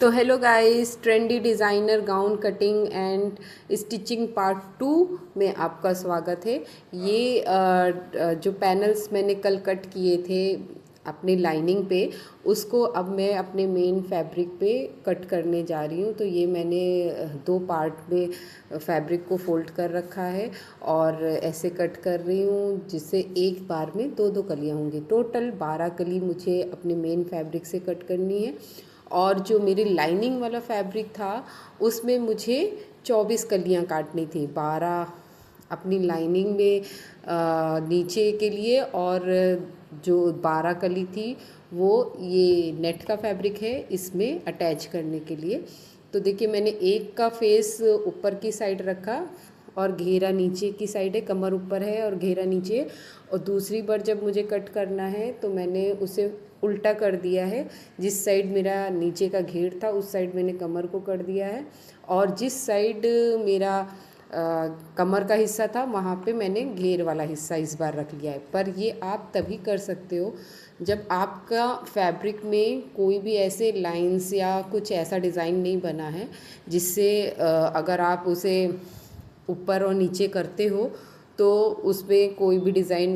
तो hello guys, trendy designer gown cutting and stitching part 2 में आपका स्वागत है। ये जो पैनल्स मैंने कल कट किए थे अपनी लाइनिंग पे, उसको अब मैं अपने मेन फैब्रिक पे कट करने जा रही हूँ। तो ये मैंने दो पार्ट में फैब्रिक को फोल्ड कर रखा है और ऐसे कट कर रही हूँ जिससे एक बार में दो दो कलियाँ होंगी। टोटल 12 कली मुझे अपने मेन फैब्रिक से कट करनी है और जो मेरी लाइनिंग वाला फैब्रिक था उसमें मुझे 24 कलियाँ काटनी थी। 12 अपनी लाइनिंग में नीचे के लिए और जो 12 कली थी वो ये नेट का फैब्रिक है इसमें अटैच करने के लिए। तो देखिए, मैंने एक का फेस ऊपर की साइड रखा और घेरा नीचे की साइड है, कमर ऊपर है और घेरा नीचे है। और दूसरी बार जब मुझे कट करना है तो मैंने उसे उल्टा कर दिया है। जिस साइड मेरा नीचे का घेर था उस साइड मैंने कमर को कर दिया है और जिस साइड मेरा कमर का हिस्सा था वहाँ पे मैंने घेर वाला हिस्सा इस बार रख लिया है। पर ये आप तभी कर सकते हो जब आपका फैब्रिक में कोई भी ऐसे लाइंस या कुछ ऐसा डिज़ाइन नहीं बना है जिससे अगर आप उसे ऊपर और नीचे करते हो तो उसमें कोई भी डिज़ाइन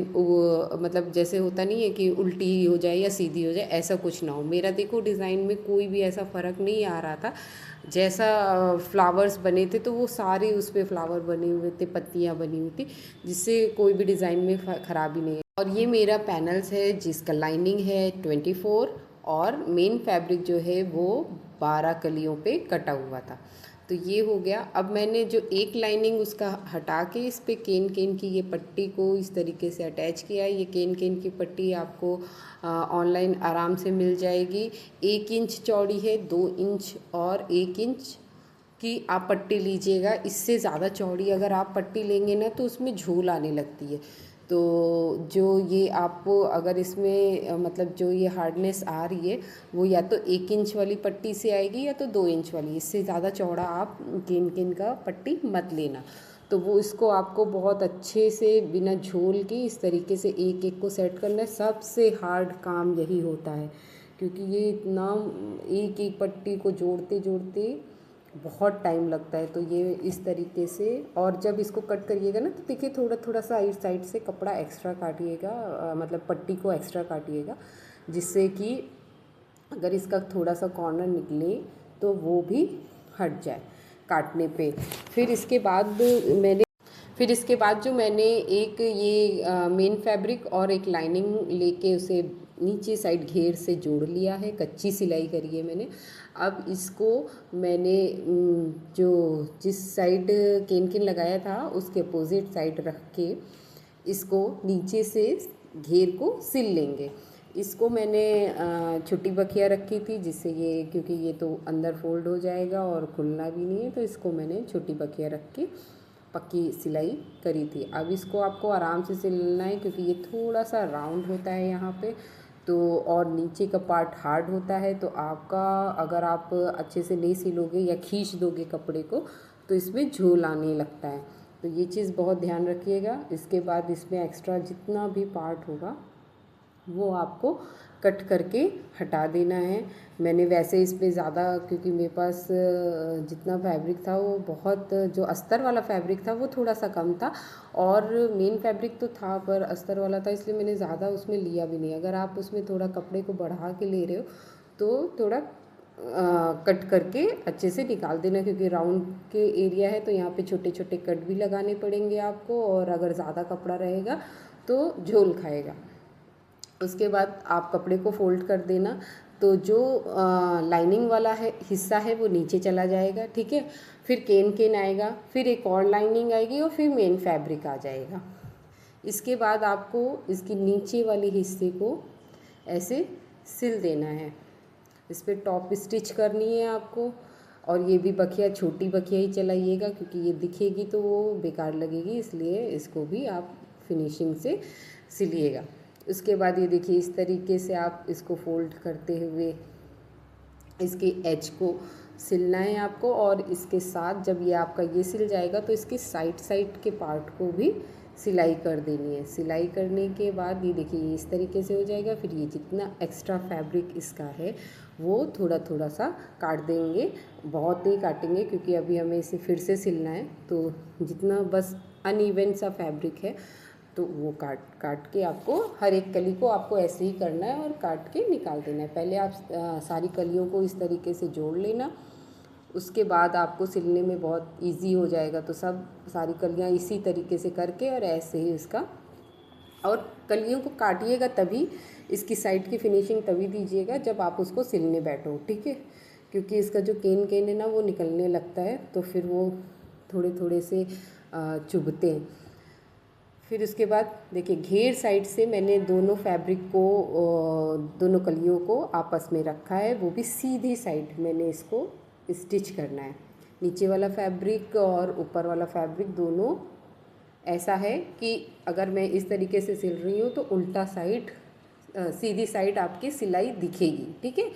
मतलब जैसे होता नहीं है कि उल्टी हो जाए या सीधी हो जाए, ऐसा कुछ ना हो। मेरा देखो डिज़ाइन में कोई भी ऐसा फ़र्क नहीं आ रहा था। जैसा फ्लावर्स बने थे तो वो सारे उस पर फ्लावर बने हुए थे, पत्तियाँ बनी हुई थी, जिससे कोई भी डिज़ाइन में ख़राबी नहीं है। और ये मेरा पैनल्स है जिसका लाइनिंग है 24 और मेन फैब्रिक जो है वो 12 कलियों पे कटा हुआ था। तो ये हो गया। अब मैंने जो एक लाइनिंग उसका हटा के इस पे केन केन की ये पट्टी को इस तरीके से अटैच किया है। ये केन केन की पट्टी आपको ऑनलाइन आराम से मिल जाएगी। 1 इंच चौड़ी है, 2 इंच और 1 इंच की आप पट्टी लीजिएगा। इससे ज़्यादा चौड़ी अगर आप पट्टी लेंगे ना तो उसमें झूल आने लगती है। तो जो ये आपको अगर इसमें मतलब जो ये हार्डनेस आ रही है वो या तो 1 इंच वाली पट्टी से आएगी या तो 2 इंच वाली। इससे ज़्यादा चौड़ा आप केन केन का पट्टी मत लेना। तो वो इसको आपको बहुत अच्छे से बिना झोल के इस तरीके से एक एक को सेट करना है। सबसे हार्ड काम यही होता है क्योंकि ये इतना एक एक पट्टी को जोड़ते जोड़ते बहुत टाइम लगता है। तो ये इस तरीके से, और जब इसको कट करिएगा ना तो देखिए थोड़ा थोड़ा सा इस साइड से कपड़ा एक्स्ट्रा काटिएगा, मतलब पट्टी को एक्स्ट्रा काटिएगा, जिससे कि अगर इसका थोड़ा सा कॉर्नर निकले तो वो भी हट जाए काटने पे। फिर इसके बाद जो मैंने एक ये मेन फैब्रिक और एक लाइनिंग लेके उसे नीचे साइड घेर से जोड़ लिया है, कच्ची सिलाई करी है मैंने। अब इसको मैंने जो जिस साइड केन केन लगाया था उसके अपोजिट साइड रख के इसको नीचे से घेर को सिल लेंगे। इसको मैंने छोटी बखिया रखी थी जिससे ये, क्योंकि ये तो अंदर फोल्ड हो जाएगा और खुलना भी नहीं है, तो इसको मैंने छोटी बखिया रख के पक्की सिलाई करी थी। अब इसको आपको आराम से सिलना है क्योंकि ये थोड़ा सा राउंड होता है यहाँ पे, तो और नीचे का पार्ट हार्ड होता है। तो आपका अगर आप अच्छे से नहीं सिलोगे या खींच दोगे कपड़े को तो इसमें झोल आने लगता है। तो ये चीज़ बहुत ध्यान रखिएगा। इसके बाद इसमें एक्स्ट्रा जितना भी पार्ट होगा वो आपको कट करके हटा देना है। मैंने वैसे इस पे ज़्यादा, क्योंकि मेरे पास जितना फैब्रिक था वो बहुत, जो अस्तर वाला फैब्रिक था वो थोड़ा सा कम था और मेन फैब्रिक तो था पर अस्तर वाला था, इसलिए मैंने ज़्यादा उसमें लिया भी नहीं। अगर आप उसमें थोड़ा कपड़े को बढ़ा के ले रहे हो तो थोड़ा कट करके अच्छे से निकाल देना, क्योंकि राउंड के एरिया है तो यहाँ पे छोटे छोटे कट भी लगाने पड़ेंगे आपको, और अगर ज़्यादा कपड़ा रहेगा तो झोल खाएगा। उसके बाद आप कपड़े को फोल्ड कर देना। तो जो लाइनिंग वाला है हिस्सा है वो नीचे चला जाएगा, ठीक है। फिर केन केन आएगा, फिर एक और लाइनिंग आएगी और फिर मेन फैब्रिक आ जाएगा। इसके बाद आपको इसकी नीचे वाले हिस्से को ऐसे सिल देना है। इस पर टॉप स्टिच करनी है आपको, और ये भी बखिया छोटी बखिया ही चलाइएगा क्योंकि ये दिखेगी तो वो बेकार लगेगी, इसलिए इसको भी आप फिनिशिंग से सिलिएगा। उसके बाद ये देखिए इस तरीके से आप इसको फोल्ड करते हुए इसके एज को सिलना है आपको, और इसके साथ जब ये आपका ये सिल जाएगा तो इसके साइड साइड के पार्ट को भी सिलाई कर देनी है। सिलाई करने के बाद ये देखिए ये इस तरीके से हो जाएगा। फिर ये जितना एक्स्ट्रा फैब्रिक इसका है वो थोड़ा थोड़ा सा काट देंगे, बहुत नहीं काटेंगे क्योंकि अभी हमें इसे फिर से सिलना है। तो जितना बस अनइवन सा फैब्रिक है तो वो काट काट के आपको हर एक कली को आपको ऐसे ही करना है और काट के निकाल देना है। पहले आप सारी कलियों को इस तरीके से जोड़ लेना, उसके बाद आपको सिलने में बहुत इजी हो जाएगा। तो सब सारी कलियां इसी तरीके से करके और ऐसे ही इसका, और कलियों को काटिएगा तभी, इसकी साइड की फिनिशिंग तभी दीजिएगा जब आप उसको सिलने बैठो, ठीक है। क्योंकि इसका जो केन केन है ना वो निकलने लगता है तो फिर वो थोड़े थोड़े से चुभते हैं। फिर उसके बाद देखिए घेर साइड से मैंने दोनों फैब्रिक को, दोनों कलियों को आपस में रखा है, वो भी सीधी साइड मैंने इसको स्टिच करना है। नीचे वाला फैब्रिक और ऊपर वाला फैब्रिक दोनों ऐसा है कि अगर मैं इस तरीके से सिल रही हूँ तो उल्टा साइड, सीधी साइड आपकी सिलाई दिखेगी, ठीक है।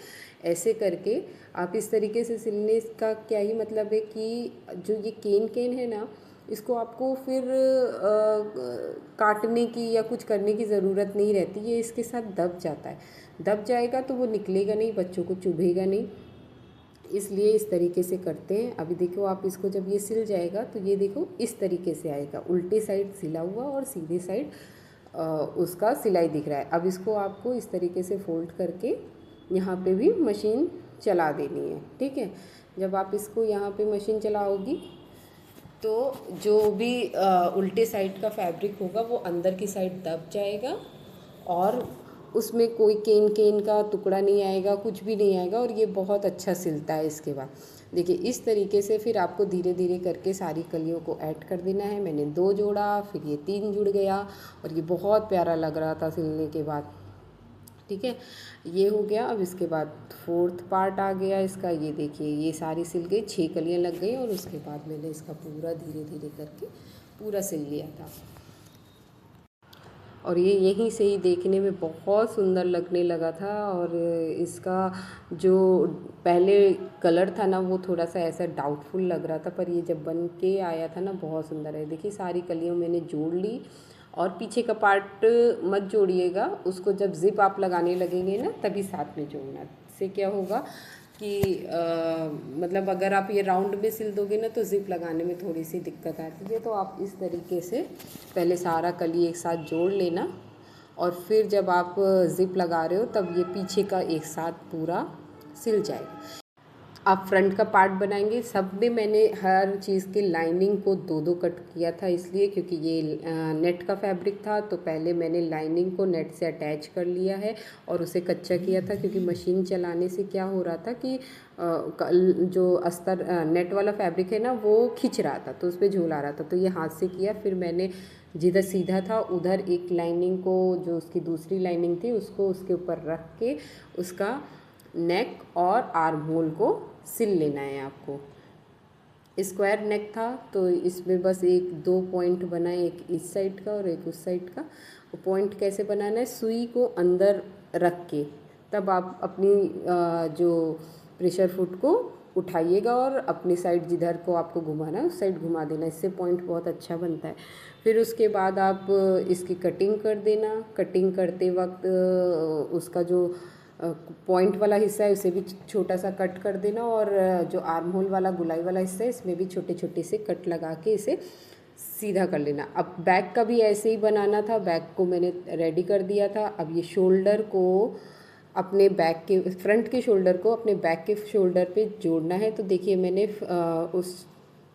ऐसे करके आप इस तरीके से सिलने का क्या ही मतलब है कि जो ये केन केन है ना, इसको आपको फिर काटने की या कुछ करने की ज़रूरत नहीं रहती, ये इसके साथ दब जाता है। दब जाएगा तो वो निकलेगा नहीं, बच्चों को चुभेगा नहीं, इसलिए इस तरीके से करते हैं। अभी देखो आप इसको जब ये सिल जाएगा तो ये देखो इस तरीके से आएगा, उल्टी साइड सिला हुआ और सीधी साइड उसका सिलाई दिख रहा है। अब इसको आपको इस तरीके से फोल्ड करके यहाँ पे भी मशीन चला देनी है, ठीक है। जब आप इसको यहाँ पे मशीन चलाओगी तो जो भी उल्टे साइड का फैब्रिक होगा वो अंदर की साइड दब जाएगा और उसमें कोई केन केन का टुकड़ा नहीं आएगा, कुछ भी नहीं आएगा, और ये बहुत अच्छा सिलता है। इसके बाद देखिए इस तरीके से फिर आपको धीरे धीरे करके सारी कलियों को ऐड कर देना है। मैंने 2 जोड़ा, फिर ये 3 जुड़ गया और ये बहुत प्यारा लग रहा था सिलने के बाद, ठीक है। ये हो गया। अब इसके बाद 4th पार्ट आ गया इसका। ये देखिए ये सारी सिल गई, 6 कलियाँ लग गई और उसके बाद मैंने इसका पूरा धीरे धीरे करके पूरा सिल लिया था। और ये यहीं से ही देखने में बहुत सुंदर लगने लगा था। और इसका जो पहले कलर था ना वो थोड़ा सा ऐसा डाउटफुल लग रहा था, पर ये जब बन के आया था ना बहुत सुंदर है। देखिए सारी कलियों मैंने जोड़ ली, और पीछे का पार्ट मत जोड़िएगा, उसको जब ज़िप आप लगाने लगेंगे ना तभी साथ में जोड़ना। इससे क्या होगा कि मतलब अगर आप ये राउंड में सिल दोगे ना तो ज़िप लगाने में थोड़ी सी दिक्कत आती है। तो आप इस तरीके से पहले सारा कली एक साथ जोड़ लेना, और फिर जब आप ज़िप लगा रहे हो तब ये पीछे का एक साथ पूरा सिल जाएगा। आप फ्रंट का पार्ट बनाएंगे, सब में मैंने हर चीज़ की लाइनिंग को 2-2 कट किया था, इसलिए क्योंकि ये नेट का फैब्रिक था तो पहले मैंने लाइनिंग को नेट से अटैच कर लिया है और उसे कच्चा किया था। क्योंकि मशीन चलाने से क्या हो रहा था कि जो अस्तर नेट वाला फैब्रिक है ना वो खिंच रहा था, तो उस पर झूल आ रहा था, तो ये हाथ से किया। फिर मैंने जिधर सीधा था उधर एक लाइनिंग को, जो उसकी दूसरी लाइनिंग थी उसको उसके ऊपर रख के उसका नेक और आर्म होल को सिल लेना है आपको। स्क्वायर नेक था तो इसमें बस 1-2 पॉइंट बनाए, एक इस साइड का और एक उस साइड का। वो पॉइंट कैसे बनाना है, सुई को अंदर रख के तब आप अपनी जो प्रेशर फुट को उठाइएगा और अपनी साइड जिधर को आपको घुमाना है उस साइड घुमा देना, इससे पॉइंट बहुत अच्छा बनता है। फिर उसके बाद आप इसकी कटिंग कर देना। कटिंग करते वक्त उसका जो पॉइंट वाला हिस्सा है उसे भी छोटा सा कट कर देना, और जो आर्म होल वाला गुलाई वाला हिस्सा है इसमें भी छोटे छोटे से कट लगा के इसे सीधा कर लेना। अब बैक का भी ऐसे ही बनाना था, बैक को मैंने रेडी कर दिया था। अब ये शोल्डर को अपने बैक के, फ्रंट के शोल्डर को अपने बैक के शोल्डर पे जोड़ना है। तो देखिए मैंने उस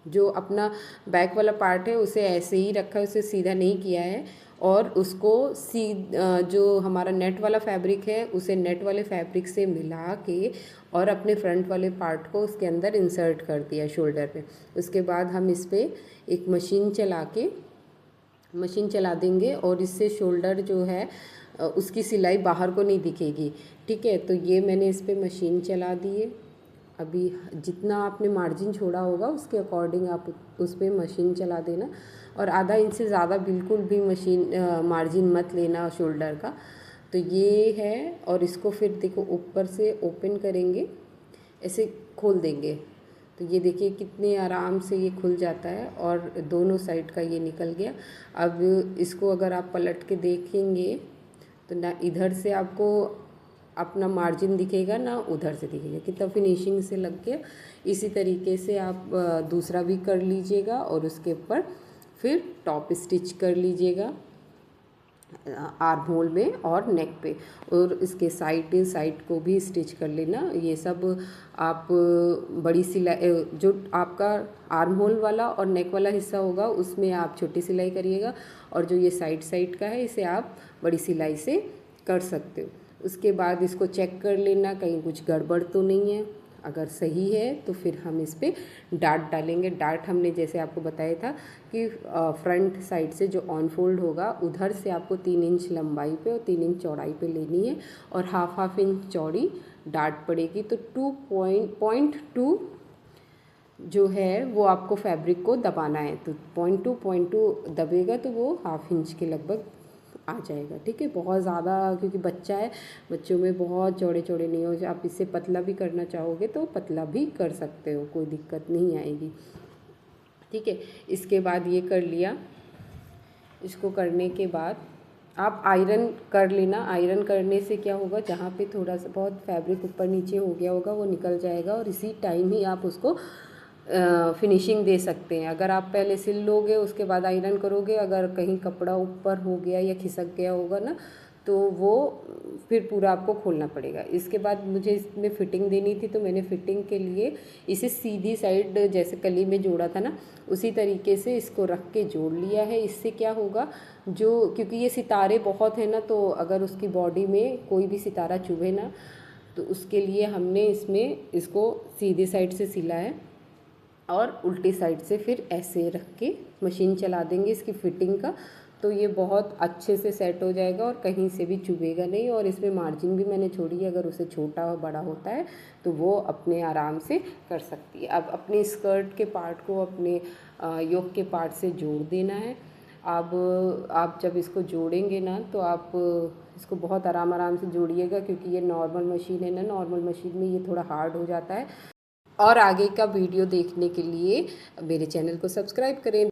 जो अपना बैक वाला पार्ट है उसे ऐसे ही रखा है, उसे सीधा नहीं किया है, और उसको जो हमारा नेट वाला फैब्रिक है उसे नेट वाले फैब्रिक से मिला के और अपने फ्रंट वाले पार्ट को उसके अंदर इंसर्ट कर दिया शोल्डर पे। उसके बाद हम इस पर एक मशीन चला देंगे और इससे शोल्डर जो है उसकी सिलाई बाहर को नहीं दिखेगी, ठीक है। तो ये मैंने इस पर मशीन चला दी है। अभी जितना आपने मार्जिन छोड़ा होगा उसके अकॉर्डिंग आप उस पर मशीन चला देना, और आधा इंच से ज़्यादा बिल्कुल भी मार्जिन मत लेना शोल्डर का। तो ये है, और इसको फिर देखो ऊपर से ओपन करेंगे, ऐसे खोल देंगे तो ये देखिए कितने आराम से ये खुल जाता है और दोनों साइड का ये निकल गया। अब इसको अगर आप पलट के देखेंगे तो ना इधर से आपको अपना मार्जिन दिखेगा ना उधर से दिखेगा, कितना फिनिशिंग से लग गया। इसी तरीके से आप दूसरा भी कर लीजिएगा और उसके ऊपर फिर टॉप स्टिच कर लीजिएगा आर्म होल में और नेक पे, और इसके साइड को भी स्टिच कर लेना। ये सब आप बड़ी सिलाई जो आपका आर्म होल वाला और नेक वाला हिस्सा होगा उसमें आप छोटी सिलाई करिएगा, और जो ये साइड का है इसे आप बड़ी सिलाई से कर सकते हो। उसके बाद इसको चेक कर लेना कहीं कुछ गड़बड़ तो नहीं है। अगर सही है तो फिर हम इस पर डार्ट डालेंगे। डार्ट हमने जैसे आपको बताया था कि फ्रंट साइड से जो ऑन फोल्ड होगा उधर से आपको 3 इंच लंबाई पे और 3 इंच चौड़ाई पे लेनी है, और हाफ इंच चौड़ी डार्ट पड़ेगी। तो 2.2 जो है वो आपको फैब्रिक को दबाना है, तो 0.2 दबेगा तो वो हाफ इंच के लगभग आ जाएगा। ठीक है, बहुत ज़्यादा क्योंकि बच्चा है, बच्चों में बहुत चौड़े चौड़े नहीं हो। आप इससे पतला भी करना चाहोगे तो पतला भी कर सकते हो, कोई दिक्कत नहीं आएगी। ठीक है, इसके बाद ये कर लिया। इसको करने के बाद आप आयरन कर लेना। आयरन करने से क्या होगा, जहाँ पे थोड़ा सा बहुत फैब्रिक ऊपर नीचे हो गया होगा वो निकल जाएगा, और इसी टाइम ही आप उसको फिनिशिंग दे सकते हैं। अगर आप पहले सिल लोगे उसके बाद आयरन करोगे, अगर कहीं कपड़ा ऊपर हो गया या खिसक गया होगा ना तो वो फिर पूरा आपको खोलना पड़ेगा। इसके बाद मुझे इसमें फ़िटिंग देनी थी, तो मैंने फ़िटिंग के लिए इसे सीधी साइड जैसे कली में जोड़ा था ना उसी तरीके से इसको रख के जोड़ लिया है। इससे क्या होगा, जो क्योंकि ये सितारे बहुत हैं ना, तो अगर उसकी बॉडी में कोई भी सितारा चुभे ना, तो उसके लिए हमने इसमें इसको सीधी साइड से सिला है और उल्टी साइड से फिर ऐसे रख के मशीन चला देंगे इसकी फ़िटिंग का, तो ये बहुत अच्छे से सेट हो जाएगा और कहीं से भी चुभेगा नहीं। और इसमें मार्जिन भी मैंने छोड़ी है, अगर उसे छोटा और बड़ा होता है तो वो अपने आराम से कर सकती है। अब अपने स्कर्ट के पार्ट को अपने योक के पार्ट से जोड़ देना है। अब आप जब इसको जोड़ेंगे ना तो आप इसको बहुत आराम से जोड़िएगा, क्योंकि ये नॉर्मल मशीन है ना, नॉर्मल मशीन में ये थोड़ा हार्ड हो जाता है। और आगे का वीडियो देखने के लिए मेरे चैनल को सब्सक्राइब करें।